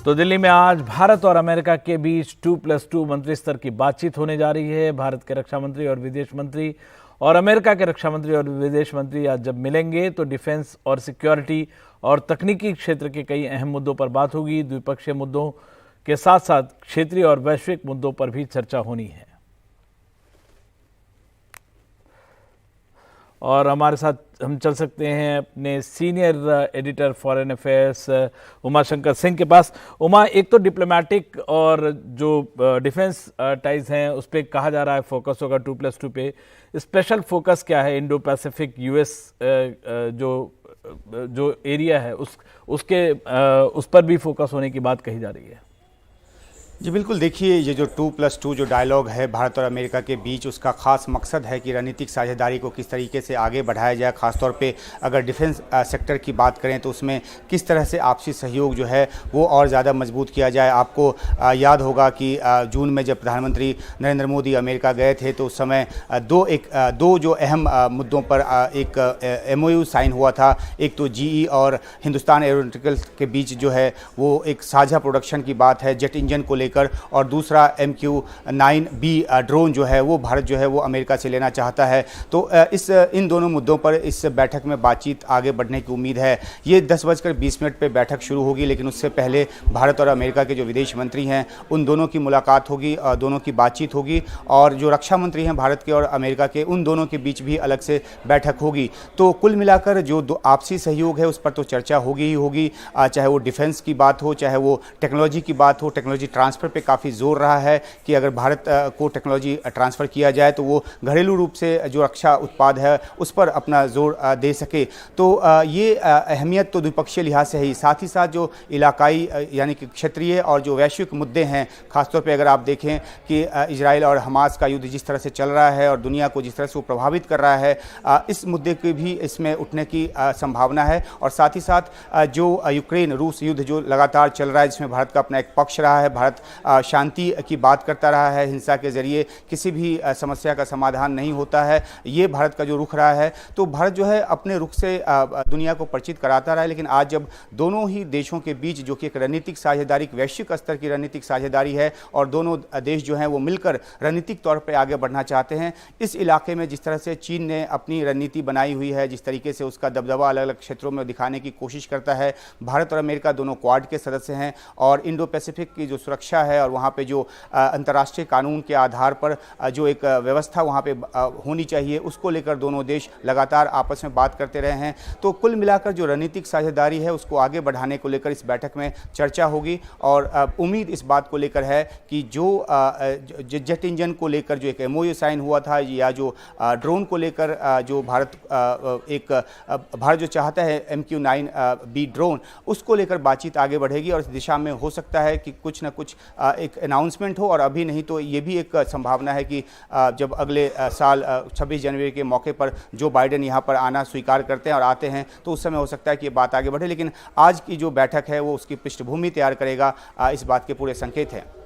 तो दिल्ली में आज भारत और अमेरिका के बीच 2+2 मंत्री स्तर की बातचीत होने जा रही है। भारत के रक्षा मंत्री और विदेश मंत्री और अमेरिका के रक्षा मंत्री और विदेश मंत्री आज जब मिलेंगे तो डिफेंस और सिक्योरिटी और तकनीकी क्षेत्र के कई अहम मुद्दों पर बात होगी। द्विपक्षीय मुद्दों के साथ साथ क्षेत्रीय और वैश्विक मुद्दों पर भी चर्चा होनी है। और हमारे साथ हम चल सकते हैं अपने senior editor foreign affairs Uma Shankar Singh के पास। उमा, एक तो डिप्लोमेटिक और जो डिफेंस टाइज हैं उस पर कहा जा रहा है फोकस होगा 2+2 पे। स्पेशल फोकस क्या है? इंडो पैसिफिक यूएस जो एरिया है उस पर भी फोकस होने की बात कही जा रही है। जी बिल्कुल, देखिए ये जो 2+2 जो डायलॉग है भारत और अमेरिका के बीच, उसका खास मकसद है कि रणनीतिक साझेदारी को किस तरीके से आगे बढ़ाया जाए। खासतौर पे अगर डिफेंस सेक्टर की बात करें तो उसमें किस तरह से आपसी सहयोग जो है वो और ज़्यादा मजबूत किया जाए। आपको याद होगा कि जून में जब प्रधानमंत्री नरेंद्र मोदी अमेरिका गए थे तो उस समय दो जो अहम मुद्दों पर एक MOU साइन हुआ था। एक तो GE और हिंदुस्तान एरोनॉटिकल्स के बीच जो है वो एक साझा प्रोडक्शन की बात है जेट इंजन को लेकर, और दूसरा MQ-9B ड्रोन जो है वो भारत जो है वो अमेरिका से लेना चाहता है। तो इन दोनों मुद्दों पर इस बैठक में बातचीत आगे बढ़ने की उम्मीद है। ये 10:20 पे बैठक शुरू होगी, लेकिन उससे पहले भारत और अमेरिका के जो विदेश मंत्री हैं उन दोनों की मुलाकात होगी, दोनों की बातचीत होगी, और जो रक्षा मंत्री हैं भारत के और अमेरिका के उन दोनों के बीच भी अलग से बैठक होगी। तो कुल मिलाकर जो आपसी सहयोग है उस पर तो चर्चा होगी ही होगी, चाहे वो डिफेंस की बात हो, चाहे वो टेक्नोलॉजी की बात हो। टेक्नोलॉजी ट्रांसफर पे काफ़ी जोर रहा है कि अगर भारत को टेक्नोलॉजी ट्रांसफ़र किया जाए तो वो घरेलू रूप से जो रक्षा उत्पाद है उस पर अपना जोर दे सके। तो ये अहमियत तो द्विपक्षीय लिहाज से है ही, साथ ही साथ जो इलाकाई यानी कि क्षेत्रीय और जो वैश्विक मुद्दे हैं, खासतौर पे अगर आप देखें कि इजराइल और हमास का युद्ध जिस तरह से चल रहा है और दुनिया को जिस तरह से वो प्रभावित कर रहा है, इस मुद्दे की भी इसमें उठने की संभावना है। और साथ ही साथ जो यूक्रेन रूस युद्ध जो लगातार चल रहा है जिसमें भारत का अपना एक पक्ष रहा है, भारत शांति की बात करता रहा है, हिंसा के जरिए किसी भी समस्या का समाधान नहीं होता है, ये भारत का जो रुख रहा है। तो भारत जो है अपने रुख से दुनिया को परिचित कराता रहा है, लेकिन आज जब दोनों ही देशों के बीच जो कि एक रणनीतिक साझेदारी, वैश्विक स्तर की रणनीतिक साझेदारी है और दोनों देश जो हैं वो मिलकर रणनीतिक तौर पर आगे बढ़ना चाहते हैं, इस इलाके में जिस तरह से चीन ने अपनी रणनीति बनाई हुई है, जिस तरीके से उसका दबदबा अलग अलग क्षेत्रों में दिखाने की कोशिश करता है, भारत और अमेरिका दोनों क्वाड के सदस्य हैं और इंडो पैसिफिक की जो सुरक्षा है और वहाँ पे जो अंतर्राष्ट्रीय कानून के आधार पर जो एक व्यवस्था वहाँ पे होनी चाहिए उसको लेकर दोनों देश लगातार आपस में बात करते रहे हैं। तो कुल मिलाकर जो रणनीतिक साझेदारी है उसको आगे बढ़ाने को लेकर इस बैठक में चर्चा होगी, और उम्मीद इस बात को लेकर है कि जो जेट इंजन को लेकर जो एक MOU साइन हुआ था या जो ड्रोन को लेकर जो भारत जो चाहता है MQ-9B ड्रोन, उसको लेकर बातचीत आगे बढ़ेगी और इस दिशा में हो सकता है कि कुछ ना कुछ एक अनाउंसमेंट हो। और अभी नहीं तो ये भी एक संभावना है कि जब अगले साल 26 जनवरी के मौके पर जो बाइडेन यहाँ पर आना स्वीकार करते हैं और आते हैं तो उस समय हो सकता है कि ये बात आगे बढ़े, लेकिन आज की जो बैठक है वो उसकी पृष्ठभूमि तैयार करेगा, इस बात के पूरे संकेत हैं।